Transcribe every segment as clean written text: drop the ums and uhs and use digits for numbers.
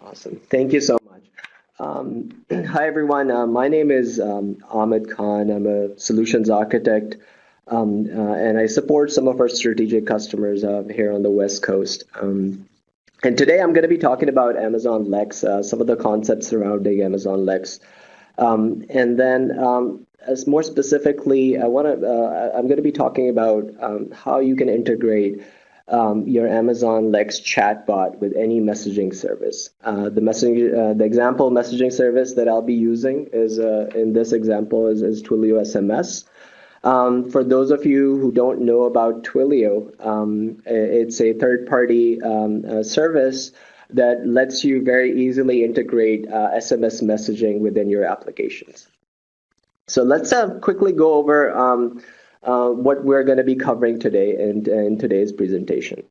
Awesome. Thank you so much. Hi, everyone. My name is Ahmed Khan. I'm a solutions architect, and I support some of our strategic customers here on the West Coast. And today I'm going to be talking about Amazon Lex, some of the concepts surrounding Amazon Lex. And then, as more specifically, I'm going to be talking about how you can integrate your Amazon Lex chatbot with any messaging service. The example messaging service that I'll be using is in this example is Twilio SMS. For those of you who don't know about Twilio, it's a third-party service that lets you very easily integrate SMS messaging within your applications. So let's quickly go over what we're going to be covering today in today's presentation.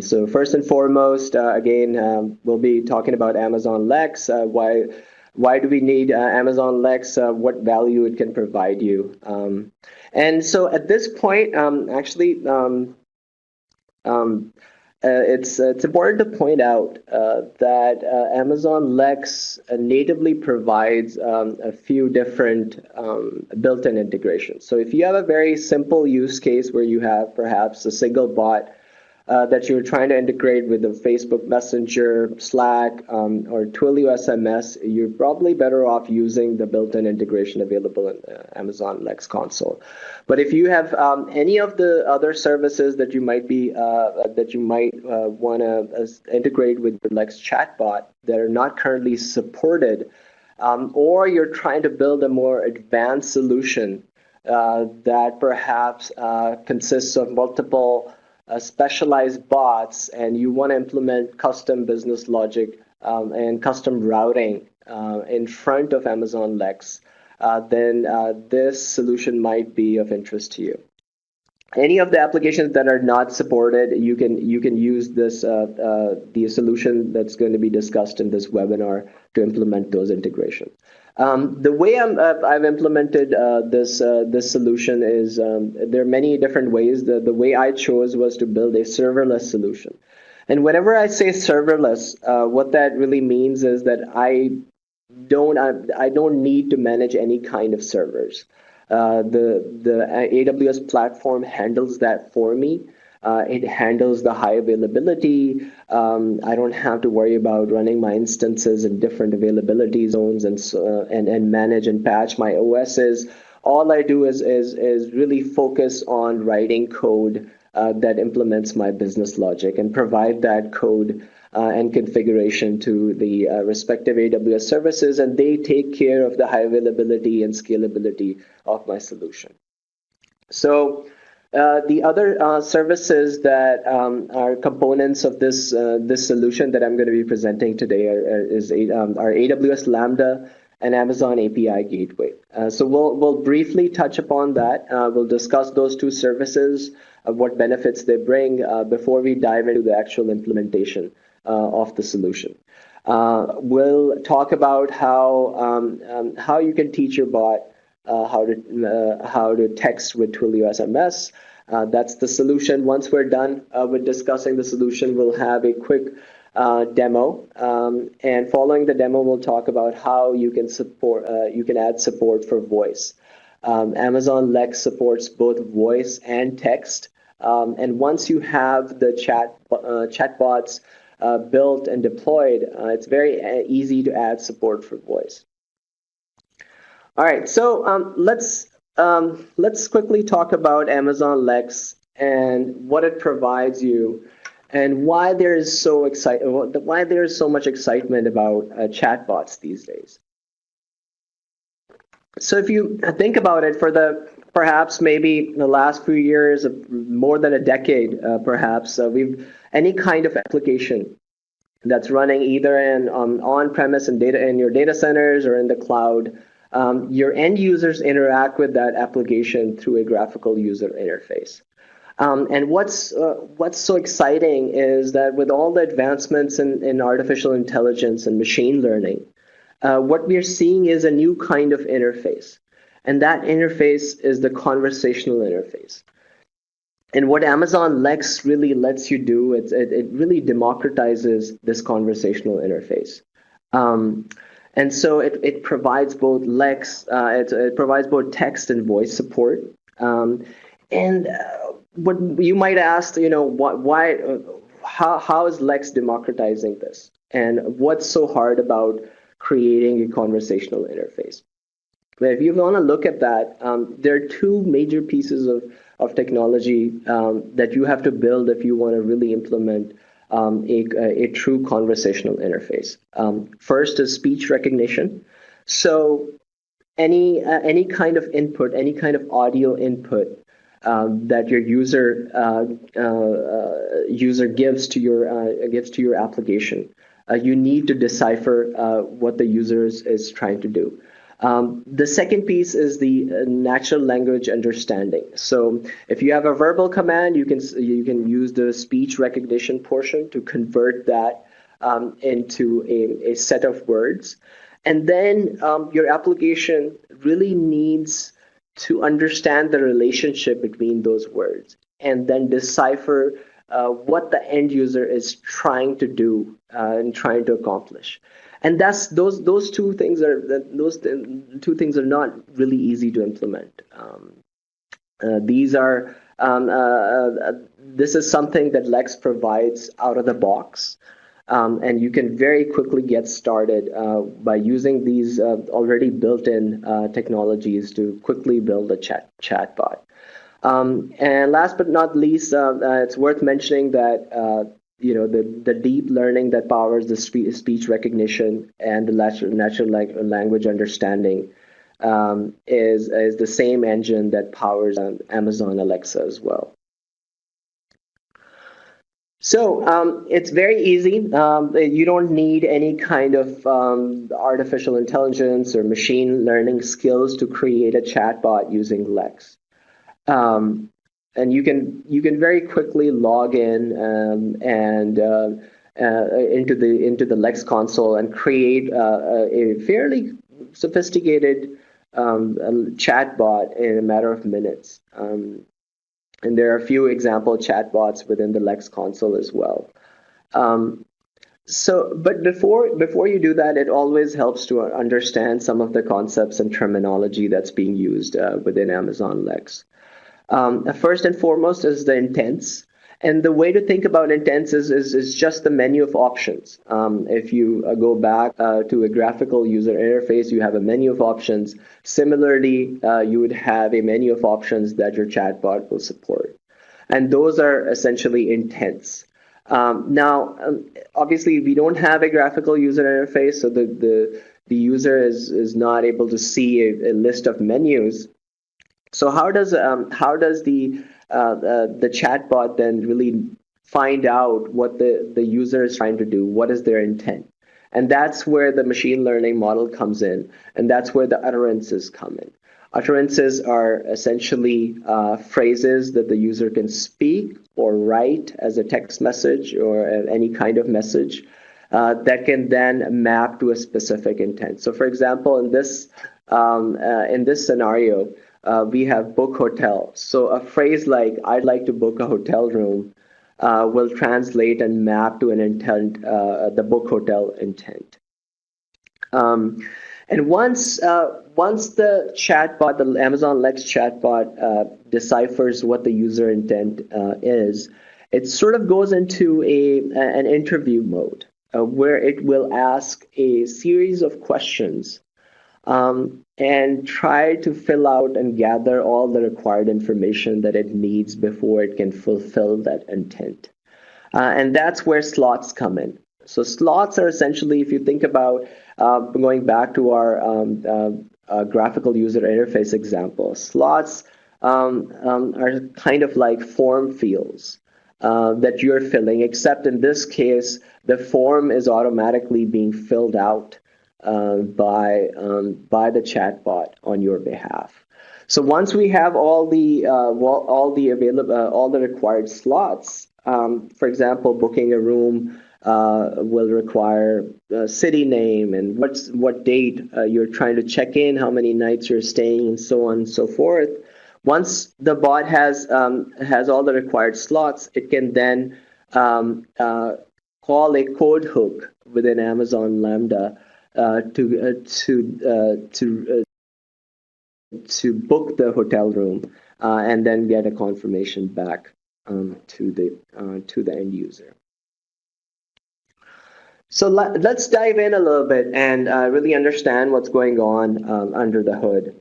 So first and foremost, again, we'll be talking about Amazon Lex. Why do we need Amazon Lex? What value it can provide you? And so at this point, it's important to point out that Amazon Lex natively provides a few different built-in integrations. So if you have a very simple use case where you have perhaps a single bot that you're trying to integrate with the Facebook Messenger, Slack, or Twilio SMS, you're probably better off using the built-in integration available in the Amazon Lex console. But if you have any of the other services that you might want to integrate with the Lex chatbot that are not currently supported, or you're trying to build a more advanced solution that perhaps consists of multiple specialized bots, and you want to implement custom business logic and custom routing in front of Amazon Lex, then this solution might be of interest to you. Any of the applications that are not supported, you can use this the solution that's going to be discussed in this webinar to implement those integrations. The way I've implemented this solution is there are many different ways. The way I chose was to build a serverless solution. And whenever I say serverless, what that really means is that I don't need to manage any kind of servers. The AWS platform handles that for me. It handles the high availability. I don't have to worry about running my instances in different availability zones and manage and patch my OSs. All I do is really focus on writing code that implements my business logic and provide that code and configuration to the respective AWS services, and they take care of the high availability and scalability of my solution. So the other services that are components of this solution that I'm going to be presenting today are AWS Lambda and Amazon API Gateway. So we'll briefly touch upon that. We'll discuss those two services, what benefits they bring before we dive into the actual implementation of the solution. We'll talk about how you can teach your bot how to text with Twilio SMS. That's the solution. Once we're done with discussing the solution, we'll have a quick demo, and following the demo, we'll talk about how you can add support for voice. Amazon Lex supports both voice and text, and once you have the chatbots built and deployed, it's very easy to add support for voice. All right, so let's quickly talk about Amazon Lex and what it provides you, and why there is so much excitement about chatbots these days. So if you think about it, for perhaps maybe the last few years, more than a decade, perhaps any kind of application that's running either on-premise and in your data centers or in the cloud. Your end users interact with that application through a graphical user interface. And what's so exciting is that with all the advancements in artificial intelligence and machine learning, what we are seeing is a new kind of interface. And that interface is the conversational interface. And what Amazon Lex really lets you do, it really democratizes this conversational interface. And so it provides both it provides both text and voice support. And what you might ask, why, how is Lex democratizing this? And what's so hard about creating a conversational interface? But if you want to look at that, there are two major pieces of technology that you have to build if you want to really implement a true conversational interface. First is speech recognition. So any kind of input, any kind of audio input that your user gives to your application, you need to decipher what the user is trying to do. The second piece is the natural language understanding. So if you have a verbal command, you can use the speech recognition portion to convert that into a set of words. And then your application really needs to understand the relationship between those words and then decipher what the end user is trying to do and trying to accomplish. And that's those two things are not really easy to implement. This is something that Lex provides out of the box, and you can very quickly get started by using these already built-in technologies to quickly build a chatbot. And last but not least, it's worth mentioning that the deep learning that powers the speech recognition and the natural language understanding is the same engine that powers Amazon Alexa as well. So it's very easy. You don't need any kind of artificial intelligence or machine learning skills to create a chatbot using Lex. And you can very quickly log in into the Lex console and create a fairly sophisticated chatbot in a matter of minutes. And there are a few example chatbots within the Lex console as well. But before you do that, it always helps to understand some of the concepts and terminology that's being used within Amazon Lex. First and foremost is the intents. And the way to think about intents is just the menu of options. If you go back to a graphical user interface, you have a menu of options. Similarly, you would have a menu of options that your chatbot will support. And those are essentially intents. Now, obviously, we don't have a graphical user interface, so the user is not able to see a list of menus. So how does the chatbot then really find out what the user is trying to do? What is their intent? And that's where the machine learning model comes in, and that's where the utterances come in. Utterances are essentially phrases that the user can speak or write as a text message or any kind of message that can then map to a specific intent. So, for example, in this scenario, we have book hotel. So a phrase like "I'd like to book a hotel room" will translate and map to an intent, the book hotel intent. And once the chatbot, the Amazon Lex chatbot, deciphers what the user intent is, it sort of goes into an interview mode where it will ask a series of questions and try to fill out and gather all the required information that it needs before it can fulfill that intent. And that's where slots come in. So slots are essentially, if you think about going back to our graphical user interface example, slots are kind of like form fields that you're filling, except in this case, the form is automatically being filled out by the chatbot on your behalf. So once we have all the required slots, for example, booking a room will require a city name and what date you're trying to check in, how many nights you're staying, and so on and so forth. Once the bot has all the required slots, it can then call a code hook within Amazon Lambda to book the hotel room and then get a confirmation back to the end user. So let's dive in a little bit and really understand what's going on under the hood.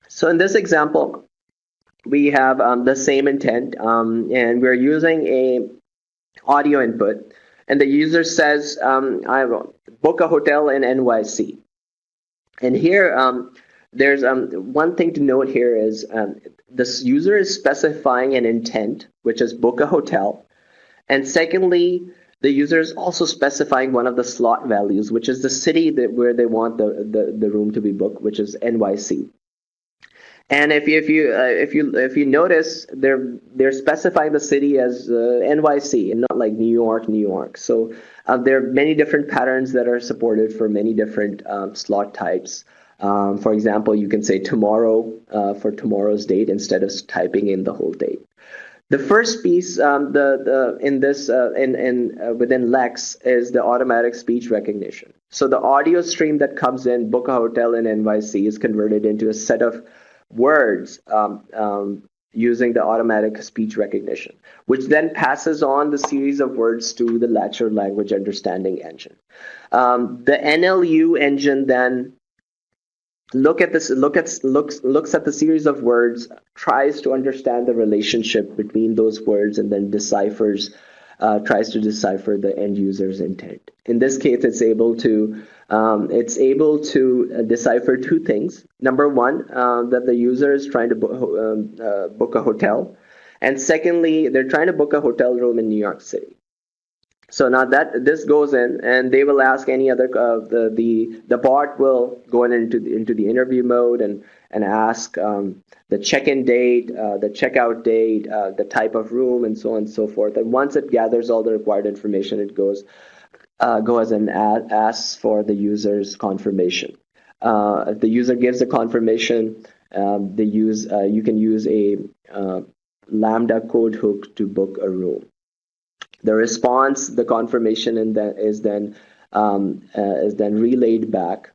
So in this example, we have the same intent, and we're using a audio input, and the user says, I book a hotel in NYC. And here, there's one thing to note here is this user is specifying an intent, which is book a hotel. And secondly, the user is also specifying one of the slot values, which is the city where they want the room to be booked, which is NYC. And if you notice, they're specifying the city as NYC and not like New York. So there are many different patterns that are supported for many different slot types. For example, you can say tomorrow for tomorrow's date instead of typing in the whole date. The first piece within Lex is the automatic speech recognition. So the audio stream that comes in, book a hotel in NYC, is converted into a set of words using the automatic speech recognition, which then passes on the series of words to the natural language understanding engine. The NLU engine then looks at the series of words, tries to understand the relationship between those words, and then tries to decipher the end user's intent. In this case, it's able to decipher two things. Number one, that the user is trying to book a hotel, and secondly, they're trying to book a hotel room in New York City. So now that this goes in, and they will ask any other the bot will go into the interview mode and ask the check-in date, the checkout date, the type of room, and so on and so forth. And once it gathers all the required information, it goes and asks for the user's confirmation. If the user gives a confirmation, you can use a Lambda code hook to book a room. The response, the confirmation, is then relayed back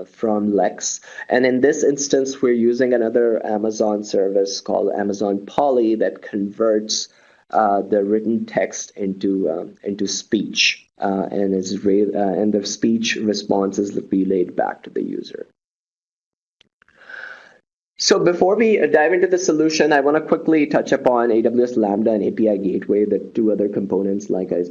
from Lex. And in this instance, we're using another Amazon service called Amazon Poly that converts the written text into speech, and the speech response is relayed back to the user. So before we dive into the solution, I want to quickly touch upon AWS Lambda and API Gateway, the two other components, like I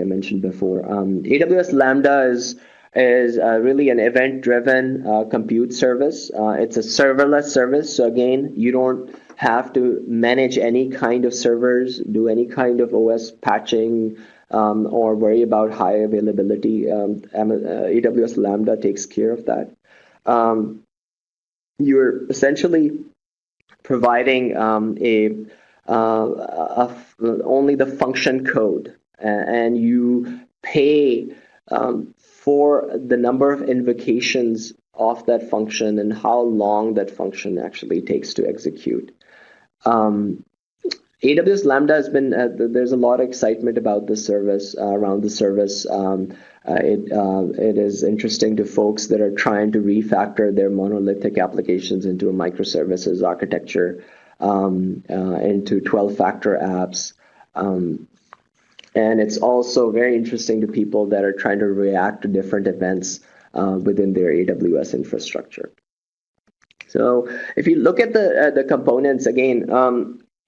mentioned before. AWS Lambda is really an event-driven compute service. It's a serverless service, so again, you don't have to manage any kind of servers, do any kind of OS patching, or worry about high availability. AWS Lambda takes care of that. You're essentially providing only the function code, and you pay for the number of invocations of that function and how long that function actually takes to execute. AWS Lambda has been, there's a lot of excitement about this service, around the service. It is interesting to folks that are trying to refactor their monolithic applications into a microservices architecture, into 12-factor apps. And it's also very interesting to people that are trying to react to different events within their AWS infrastructure. So if you look at the components, again,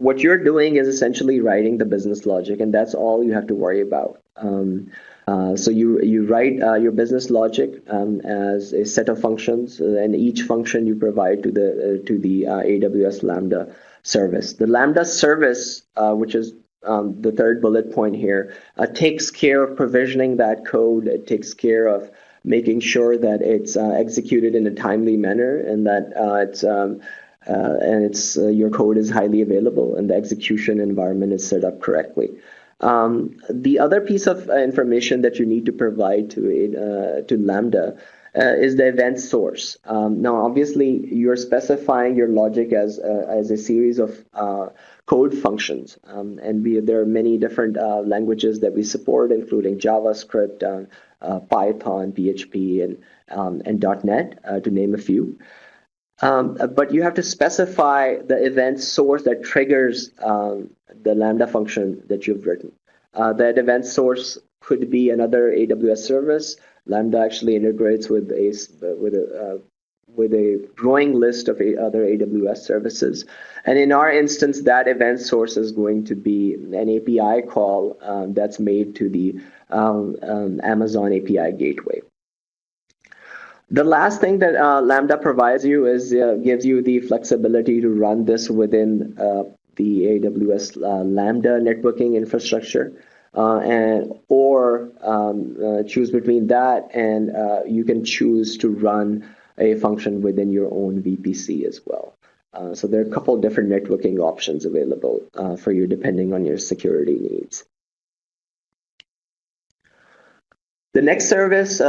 what you're doing is essentially writing the business logic, and that's all you have to worry about. So you write your business logic as a set of functions, and each function you provide to the AWS Lambda service. The Lambda service, which is the third bullet point here, takes care of provisioning that code. It takes care of making sure that it's executed in a timely manner, and that your code is highly available and the execution environment is set up correctly. The other piece of information that you need to provide to Lambda is the event source. Now, obviously, you're specifying your logic as a series of code functions, and there are many different languages that we support, including JavaScript, Python, PHP, and .NET, to name a few. But you have to specify the event source that triggers the Lambda function that you've written. That event source could be another AWS service. Lambda actually integrates with a growing list of other AWS services. And in our instance, that event source is going to be an API call that's made to the Amazon API Gateway. The last thing that Lambda provides you is gives you the flexibility to run this within the AWS Lambda networking infrastructure, or choose between that, and you can choose to run a function within your own VPC as well. So there are a couple of different networking options available for you depending on your security needs. The next service,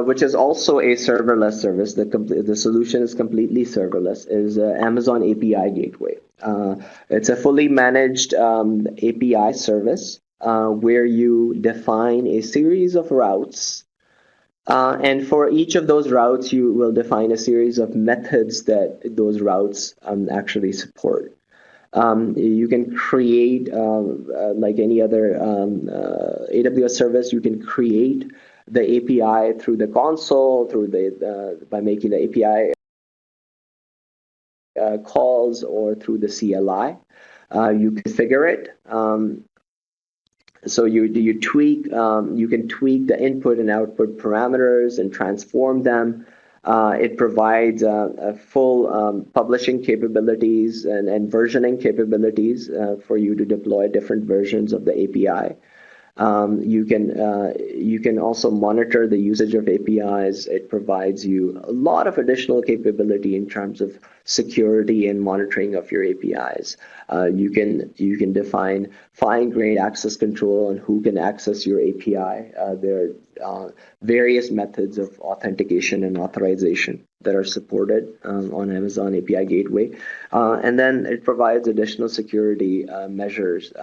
which is also a serverless service, the solution is completely serverless, is Amazon API Gateway. It's a fully managed API service where you define a series of routes, and for each of those routes, you will define a series of methods that those routes actually support. You can create, like any other AWS service, you can create the API through the console, by making the API calls, or through the CLI. You configure it. So you tweak. You can tweak the input and output parameters and transform them. It provides a full publishing capabilities and versioning capabilities for you to deploy different versions of the API. You can also monitor the usage of APIs. It provides you a lot of additional capability in terms of security and monitoring of your APIs. You can define fine-grained access control on who can access your API. There are various methods of authentication and authorization that are supported on Amazon API Gateway. And then it provides additional security measures.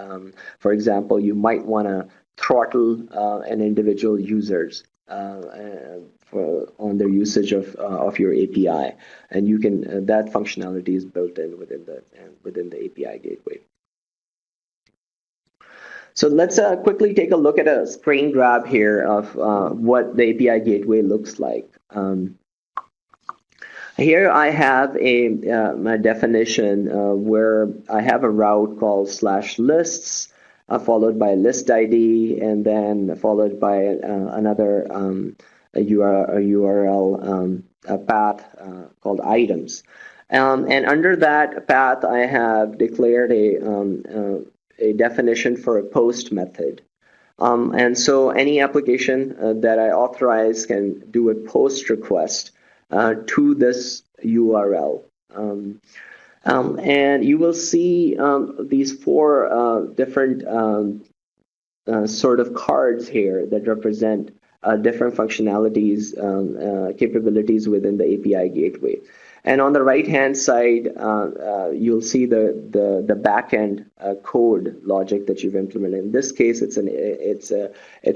For example, you might want to throttle an individual users on their usage of your API, and you can that functionality is built in within the API Gateway. So let's quickly take a look at a screen grab here of what the API Gateway looks like. Here I have my definition where I have a route called /lists, followed by a list ID, and then followed by another a URL path called items. And under that path, I have declared a definition for a post method. And so any application that I authorize can do a post request to this URL. And you will see these four different sort of cards here that represent different functionalities, capabilities within the API Gateway. And on the right-hand side, you'll see the backend code logic that you've implemented. In this case, it's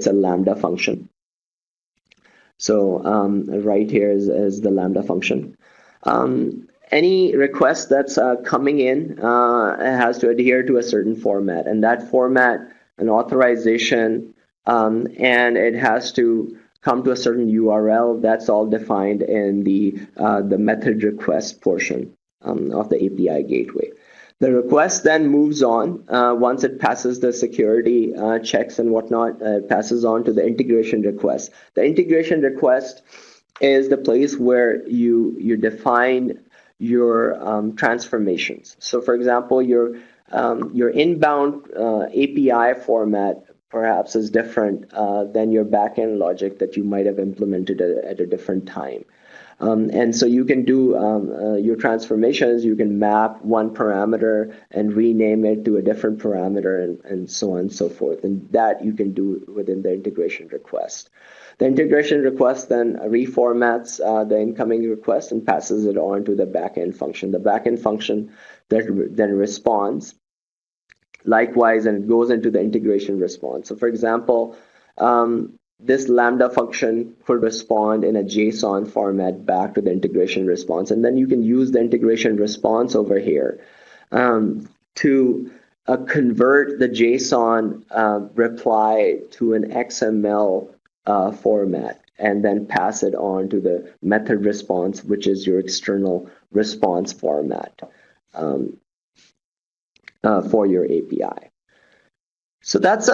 a Lambda function. So right here is the Lambda function. Any request that's coming in has to adhere to a certain format, and that format, an authorization, and it has to come to a certain URL. That's all defined in the method request portion of the API Gateway. The request then moves on. Once it passes the security checks and whatnot, it passes on to the integration request. The integration request is the place where you define your transformations. So, for example, your inbound API format perhaps is different than your backend logic that you might have implemented at a different time. And so you can do your transformations. You can map one parameter and rename it to a different parameter, and so on and so forth. And that you can do within the integration request. The integration request then reformats the incoming request and passes it on to the backend function. The backend function then responds likewise, and it goes into the integration response. So for example, this Lambda function could respond in a JSON format back to the integration response. And then you can use the integration response over here to convert the JSON reply to an XML format, and then pass it on to the method response, which is your external response format for your API. So that's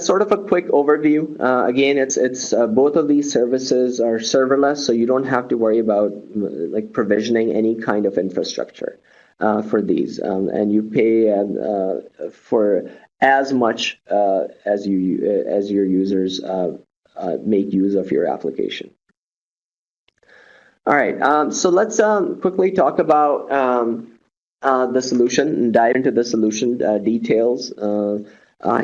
sort of a quick overview. Again, it's both of these services are serverless, so you don't have to worry about like provisioning any kind of infrastructure for these, and you pay for as much as your users make use of your application. All right, so let's quickly talk about the solution and dive into the solution details.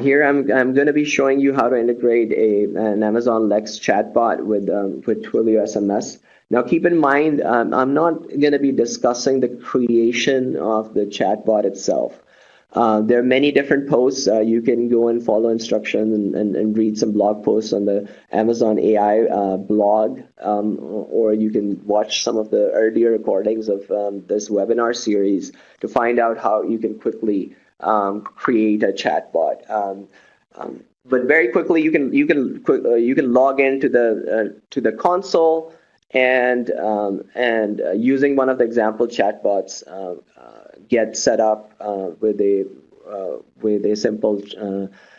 Here I'm going to be showing you how to integrate an Amazon Lex Chatbot with Twilio SMS. Now keep in mind, I'm not going to be discussing the creation of the chatbot itself. There are many different posts. You can go and follow instructions and read some blog posts on the Amazon AI blog, or you can watch some of the earlier recordings of this webinar series to find out how you can quickly create a chatbot. But very quickly, you can log into the console and using one of the example chatbots, get set up with a simple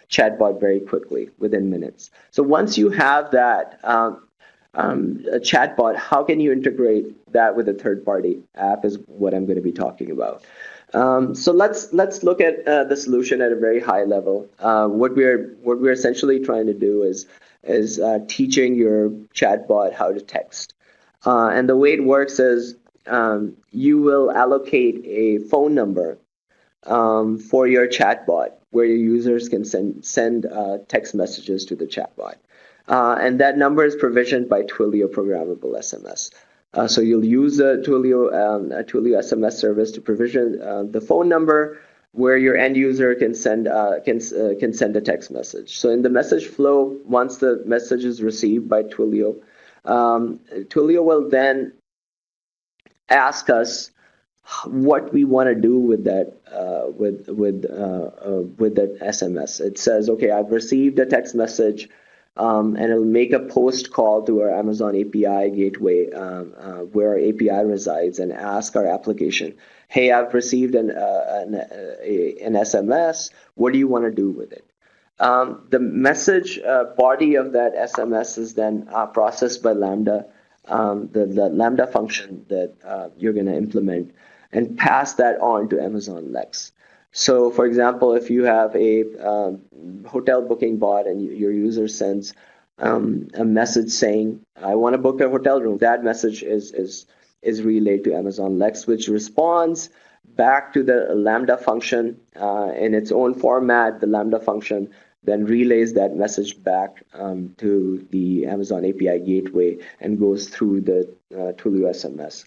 chatbot very quickly within minutes. So once you have that a chatbot, how can you integrate that with a third-party app is what I'm going to be talking about. So let's look at the solution at a very high level. What we're essentially trying to do is teaching your chatbot how to text. And the way it works is you will allocate a phone number for your chatbot where your users can send text messages to the chatbot. And that number is provisioned by Twilio programmable SMS. So you'll use the Twilio SMS service to provision the phone number where your end user can send a text message. So in the message flow, once the message is received by Twilio, Twilio will then ask us what we want to do with that with that SMS. It says, okay, I've received a text message. And it'll make a post call to our Amazon API Gateway where our API resides and ask our application, hey, I've received an SMS. What do you want to do with it? The message body of that SMS is then processed by Lambda, the Lambda function that you're going to implement, and pass that on to Amazon Lex. So, for example, if you have a hotel booking bot and your user sends a message saying, I want to book a hotel room, that message is relayed to Amazon Lex, which responds back to the Lambda function in its own format. The Lambda function then relays that message back to the Amazon API Gateway and goes through the Twilio SMS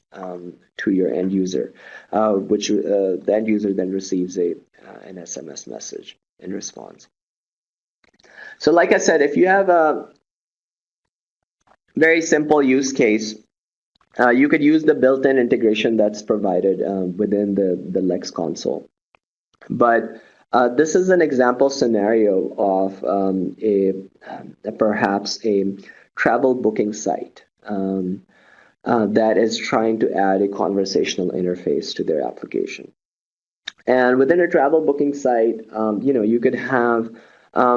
to your end user, which the end user then receives an SMS message in response. So like I said, if you have a very simple use case, you could use the built-in integration that's provided within the Lex console. But this is an example scenario of perhaps a travel booking site that is trying to add a conversational interface to their application. And within a travel booking site, you could have a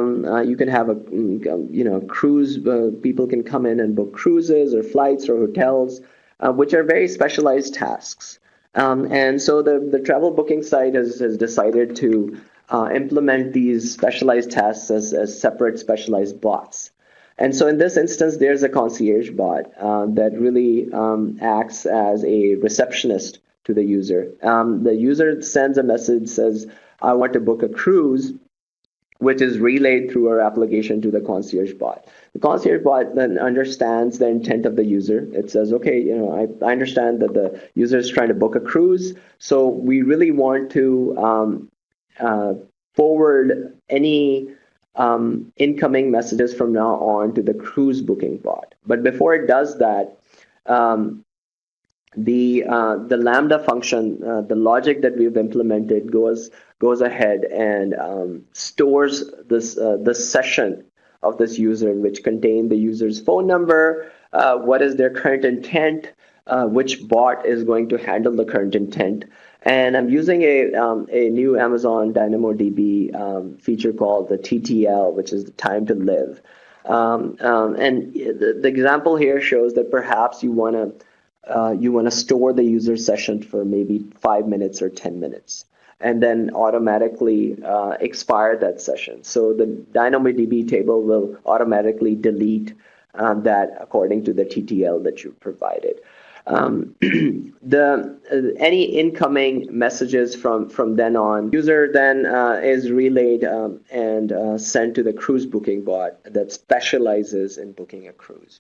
cruise. People can come in and book cruises or flights or hotels, which are very specialized tasks. And so the travel booking site has decided to implement these specialized tasks as separate specialized bots. And so in this instance, there's a concierge bot that really acts as a receptionist to the user. The user sends a message, says, I want to book a cruise, which is relayed through our application to the concierge bot. The concierge bot then understands the intent of the user. It says, okay, I understand that the user is trying to book a cruise, so we really want to forward any incoming messages from now on to the cruise booking bot. But before it does that, the Lambda function, the logic that we've implemented goes ahead and stores this session of this user, which contain the user's phone number, what is their current intent, which bot is going to handle the current intent. And I'm using a new Amazon DynamoDB feature called the TTL, which is the time to live. And the example here shows that perhaps you want to store the user session for maybe 5 minutes or 10 minutes, and then automatically expire that session. So the DynamoDB table will automatically delete that according to the TTL that you provided. Any incoming messages from then on, user then is relayed and sent to the cruise booking bot that specializes in booking a cruise.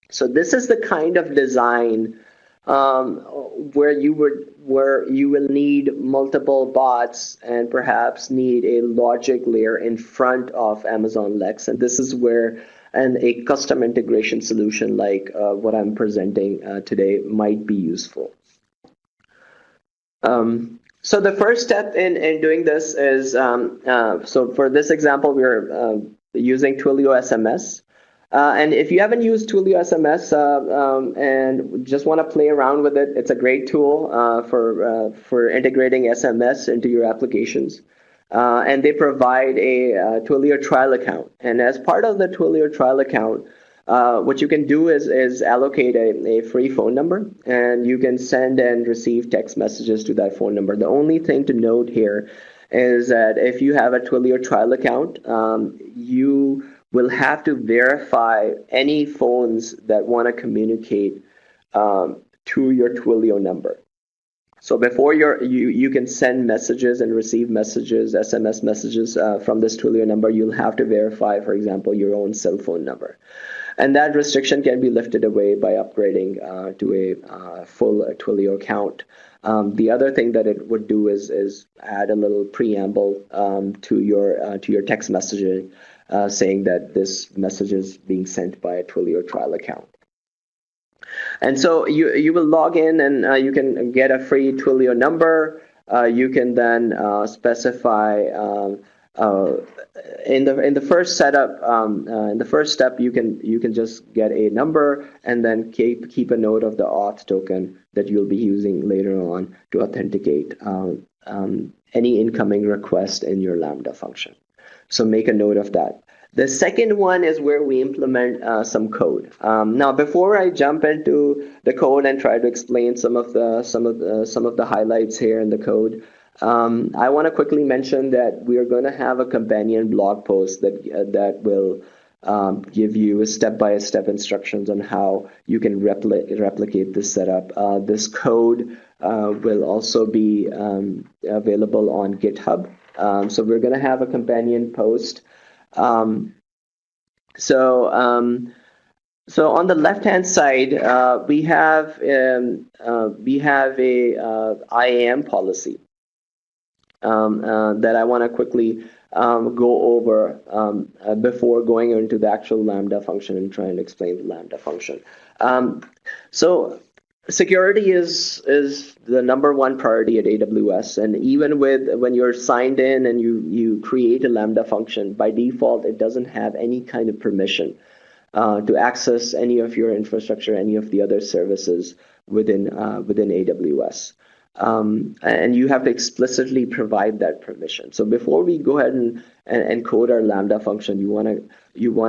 So this is the kind of design where you will need multiple bots and perhaps need a logic layer in front of Amazon Lex, and this is where a custom integration solution like what I'm presenting today might be useful. So the first step in doing this is, so for this example, we're using Twilio SMS. And if you haven't used Twilio SMS and just want to play around with it, it's a great tool for integrating SMS into your applications. And they provide a Twilio trial account. And as part of the Twilio trial account, what you can do is allocate a free phone number, and you can send and receive text messages to that phone number. The only thing to note here is that if you have a Twilio trial account, you will have to verify any phones that want to communicate to your Twilio number. So before you can send messages and receive messages, SMS messages from this Twilio number, you'll have to verify, for example, your own cell phone number. And that restriction can be lifted away by upgrading to a full Twilio account. The other thing that it would do is add a little preamble to your text messaging saying that this message is being sent by a Twilio trial account. And so you will log in and you can get a free Twilio number. You can then specify in the first setup, in the first step, you can just get a number and then keep a note of the auth token that you'll be using later on to authenticate any incoming request in your Lambda function. So make a note of that. The second one is where we implement some code. Now, before I jump into the code and try to explain some of the highlights here in the code, I want to quickly mention that we are going to have a companion blog post that will give you step-by-step instructions on how you can replicate this setup. This code will also be available on GitHub. So we're going to have a companion post. So on the left-hand side, we have a IAM policy that I want to quickly go over before going into the actual Lambda function and trying to explain the Lambda function. So security is the #1 priority at AWS, and even when you're signed in and you create a Lambda function, by default it doesn't have any kind of permission to access any of your infrastructure, any of the other services within AWS. And you have to explicitly provide that permission. So before we go ahead and code our Lambda function, you want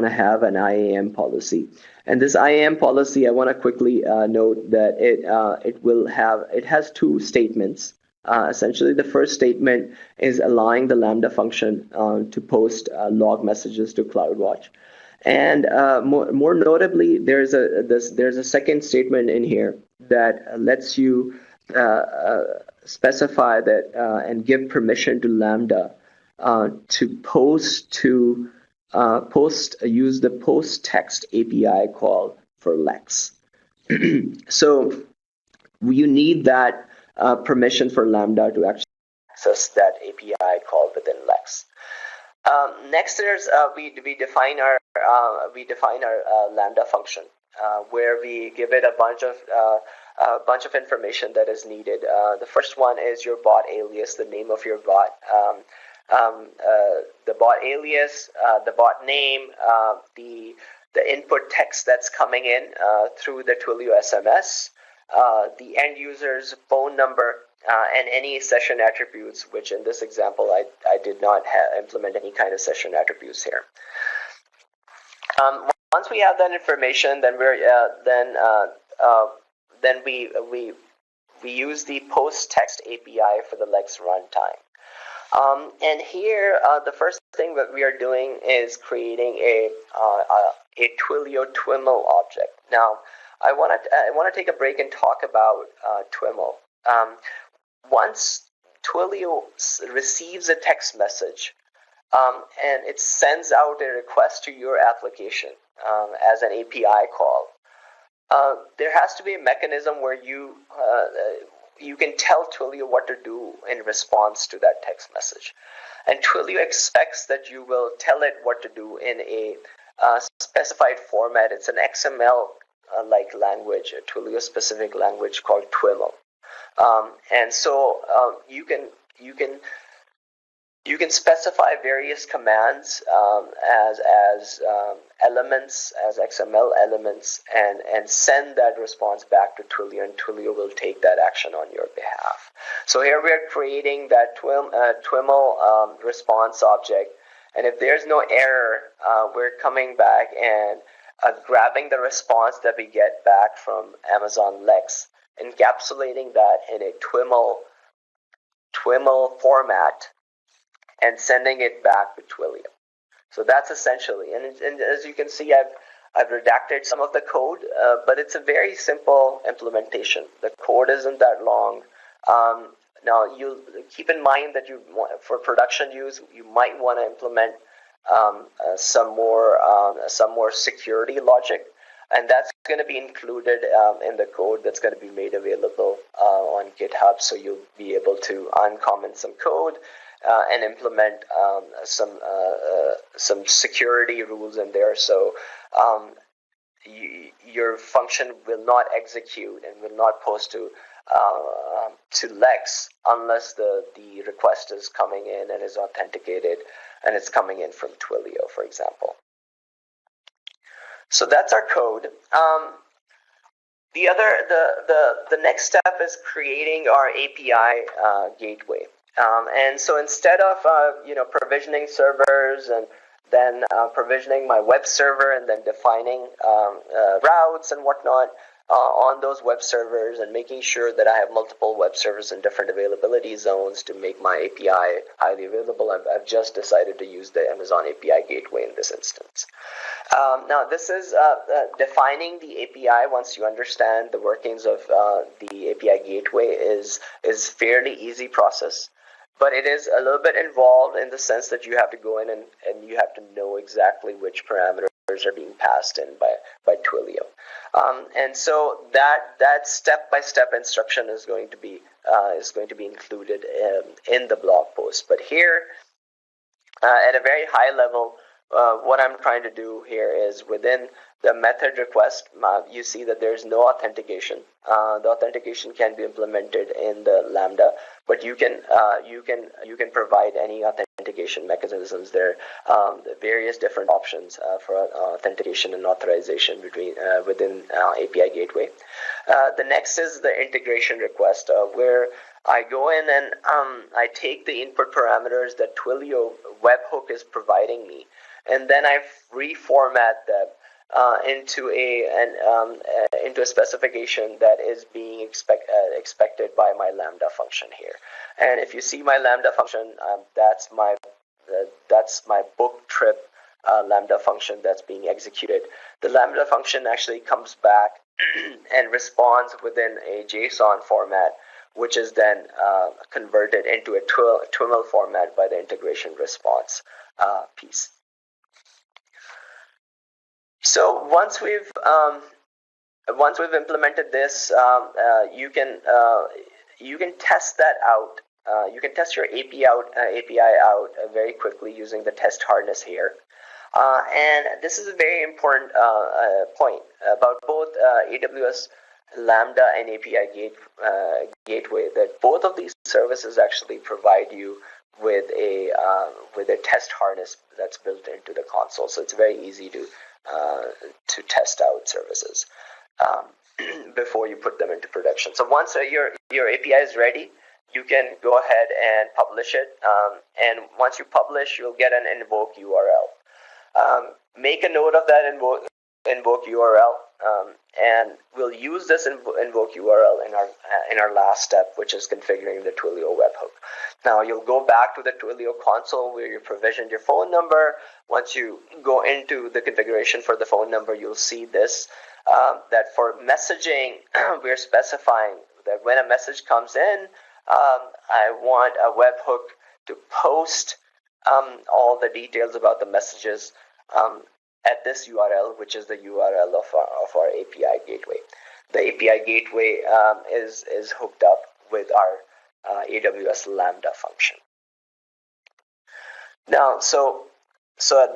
to have an IAM policy. And this IAM policy, I want to quickly note that it has two statements. Essentially, the first statement is allowing the Lambda function to post log messages to CloudWatch. And more notably, there's a second statement in here that lets you specify that and give permission to Lambda to use the post text API call for Lex. So you need that permission for Lambda to actually access that API call within Lex. Next, we define our Lambda function, where we give it a bunch of information that is needed. The first one is your bot alias, the name of your bot, the bot alias, the bot name, the input text that's coming in through the Twilio SMS, the end user's phone number, and any session attributes, which in this example, I did not implement any kind of session attributes here. Once we have that information, then we use the post text API for the Lex runtime. And here, the first thing that we are doing is creating a Twilio TWIML object. Now, I want to take a break and talk about TWIML. Once Twilio receives a text message and it sends out a request to your application as an API call, there has to be a mechanism where you can tell Twilio what to do in response to that text message. And Twilio expects that you will tell it what to do in a specified format. It's an XML-like language, a Twilio-specific language called TWIML. And so you can specify various commands as elements, as XML elements, and send that response back to Twilio, and Twilio will take that action on your behalf. So here we are creating that TWIML response object, and if there's no error, we're coming back and grabbing the response that we get back from Amazon Lex, encapsulating that in a TWIML format, and sending it back to Twilio. So that's essentially, and as you can see, I've redacted some of the code, but it's a very simple implementation. The code isn't that long. Now, you keep in mind that for production use, you might want to implement some more security logic, and that's going to be included in the code that's going to be made available on GitHub. So you'll be able to uncomment some code and implement some security rules in there. So your function will not execute and will not post to Lex unless the request is coming in and is authenticated, and it's coming in from Twilio, for example. So that's our code. The next step is creating our API gateway. And so instead of provisioning servers and then provisioning my web server and then defining routes and whatnot on those web servers and making sure that I have multiple web servers in different availability zones to make my API highly available, I've just decided to use the Amazon API Gateway in this instance. Now, this is defining the API. Once you understand the workings of the API Gateway is fairly easy process. But it is a little bit involved in the sense that you have to go in and you have to know exactly which parameters are being passed in by Twilio. And so that step-by-step instruction is going to be included in the blog post. But here, at a very high level, what I'm trying to do here is within the method request, you see that there's no authentication. The authentication can be implemented in the Lambda, but you can provide any authentication mechanisms. There are various different options for authentication and authorization within API Gateway. The next is the integration request, where I go in and I take the input parameters that Twilio Webhook is providing me, and then I reformat them into a specification that is being expected by my Lambda function here. And if you see my Lambda function, that's my book trip Lambda function that's being executed. The Lambda function actually comes back and responds within a JSON format, which is then converted into a TWIML format by the integration response piece. So once we've implemented this, you can test that out. You can test your API out very quickly using the test harness here. And this is a very important point about both AWS Lambda and API Gateway, that both of these services actually provide you with a test harness that's built into the console. So it's very easy to test out services before you put them into production. So once your API is ready, you can go ahead and publish it. And once you publish, you'll get an invoke URL. Make a note of that invoke URL, and we'll use this invoke URL in our last step, which is configuring the Twilio webhook. Now you'll go back to the Twilio console where you provisioned your phone number. Once you go into the configuration for the phone number, you'll see this, that for messaging, we're specifying that when a message comes in, I want a webhook to post all the details about the messages at this URL, which is the URL of our API gateway. The API gateway is hooked up with our AWS Lambda function. Now, so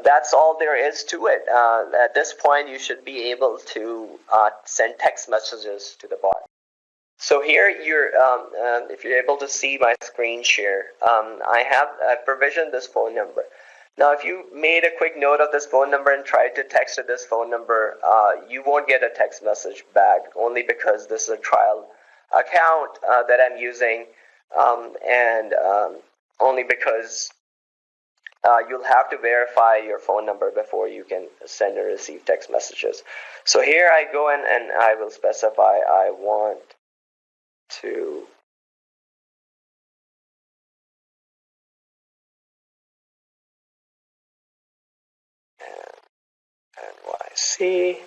that's all there is to it. At this point, you should be able to send text messages to the bot. So here, if you're able to see my screen share, I've provisioned this phone number. Now, if you made a quick note of this phone number and tried to text to this phone number, you won't get a text message back, only because this is a trial account that I'm using, and only because you'll have to verify your phone number before you can send or receive text messages. So here I go in and I will specify I want to NYC.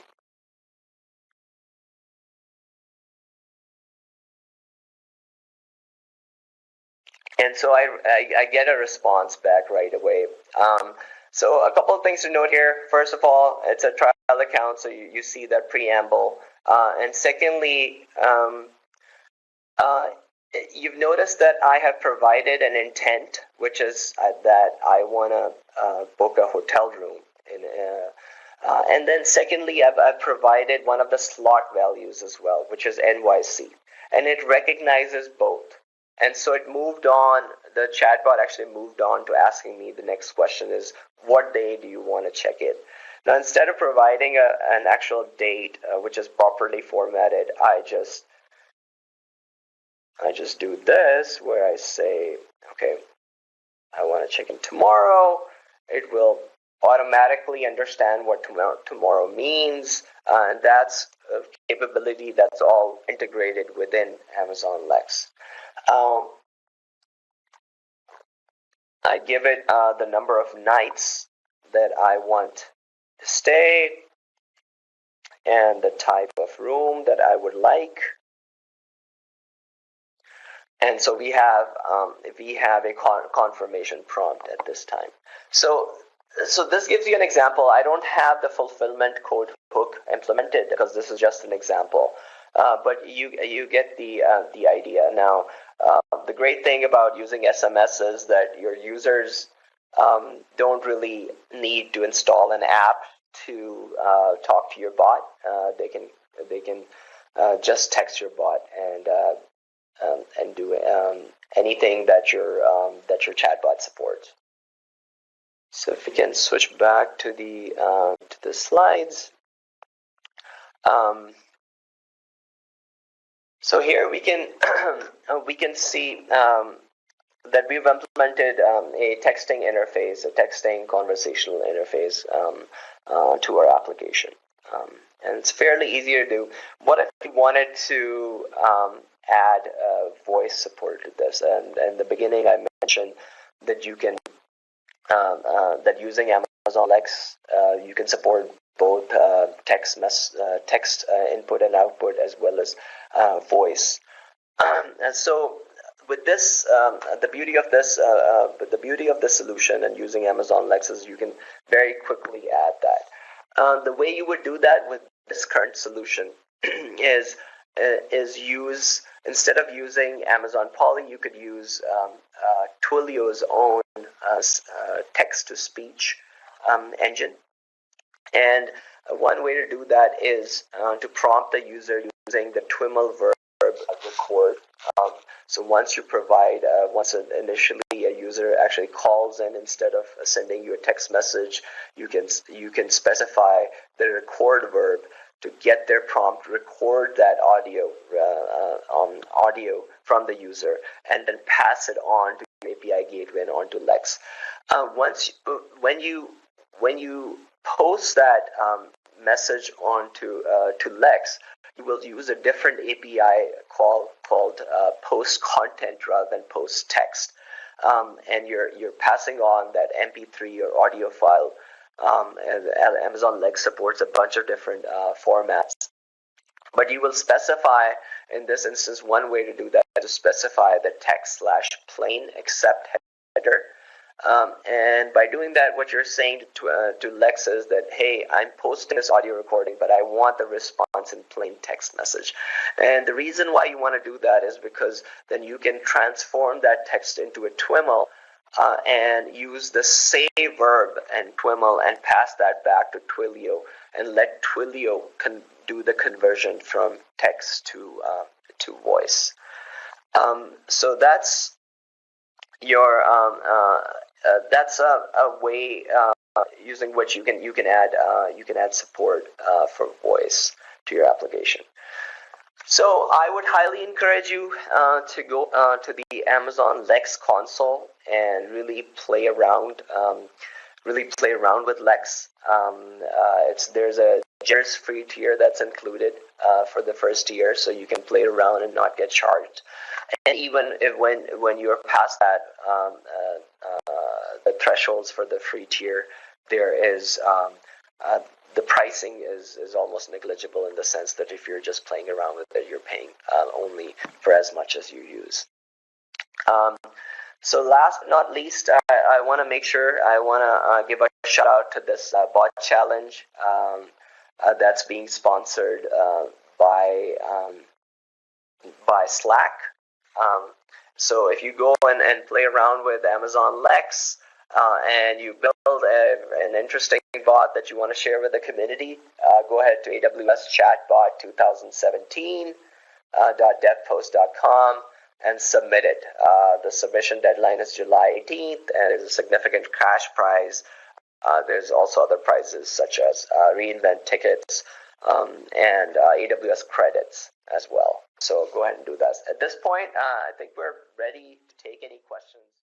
And so I get a response back right away. So a couple of things to note here. First of all, it's a trial account, so you see that preamble. And secondly, you've noticed that I have provided an intent, which is that I want to book a hotel room. And then secondly, I've provided one of the slot values as well, which is NYC. And it recognizes both. And so it moved on, the chatbot actually moved on to asking me the next question is, what day do you want to check in? Now, instead of providing an actual date, which is properly formatted, I just do this, where I say, okay, I want to check in tomorrow. It will automatically understand what tomorrow means. And that's a capability that's all integrated within Amazon Lex. I give it the number of nights that I want to stay and the type of room that I would like. And so we have a confirmation prompt at this time. So this gives you an example. I don't have the fulfillment code hook implemented because this is just an example. But you get the idea. Now, the great thing about using SMS is that your users don't really need to install an app to talk to your bot. They can just text your bot and do anything that your chatbot supports. So if we can switch back to the slides. So here we can see that we've implemented a texting interface, a texting conversational interface to our application, and it's fairly easy to do. What if we wanted to add voice support to this? And in the beginning, I mentioned that you can that using Amazon Amazon Lex, you can support both text input and output, as well as voice. And so with this, the beauty of this solution and using Amazon Lex is you can very quickly add that. The way you would do that with this current solution is use, instead of using Amazon Poly, you could use Twilio's own text-to-speech engine. And one way to do that is to prompt the user using the TWIML verb record. So once you provide, initially a user actually calls in, instead of sending you a text message, you can specify the record verb to get their prompt, record that audio from the user, and then pass it on to API Gateway and onto Lex. When you post that message onto to Lex, you will use a different API called post content rather than post text, and you're passing on that MP3 or audio file. And Amazon Lex supports a bunch of different formats, but you will specify, in this instance, one way to do that is to specify the text/plain except header. And by doing that, what you're saying to Lex is that, hey, I'm posting this audio recording, but I want the response in plain text message. And the reason why you want to do that is because then you can transform that text into a TWIML and use the save verb and TWIML and pass that back to Twilio and let Twilio do the conversion from text to voice. So that's your that's a way using which you can add support for voice to your application. So I would highly encourage you to go to the Amazon Lex console and really play around with Lex. There's a generous free tier that's included for the first year, so you can play around and not get charged. And even if when you're past that the thresholds for the free tier, there is the pricing is almost negligible, in the sense that if you're just playing around with it, you're paying only for as much as you use. So last but not least, I want to give a shout out to this bot challenge that's being sponsored by Slack. So if you go and play around with Amazon Lex and you build an interesting bot that you want to share with the community, go ahead to AWS Chatbot 2017.devpost.com and submit it. The submission deadline is July 18th, and there's a significant cash prize. There's also other prizes such as reInvent tickets and AWS credits as well. So go ahead and do that. At this point, I think we're ready to take any questions.